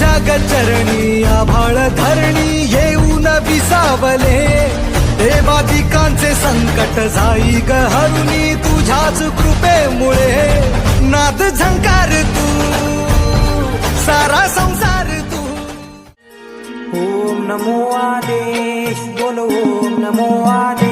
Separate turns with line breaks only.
तुझ्या गचरणी आभाळ धरणी येऊन विसावले, देवादिकांचे संकट जाई ग हरुणी तुझ्याच कृपेमुळे, नाद झंकार तू सारा संसार तू।
ओम नमो आदेश बोलो ओम नमो आदेश।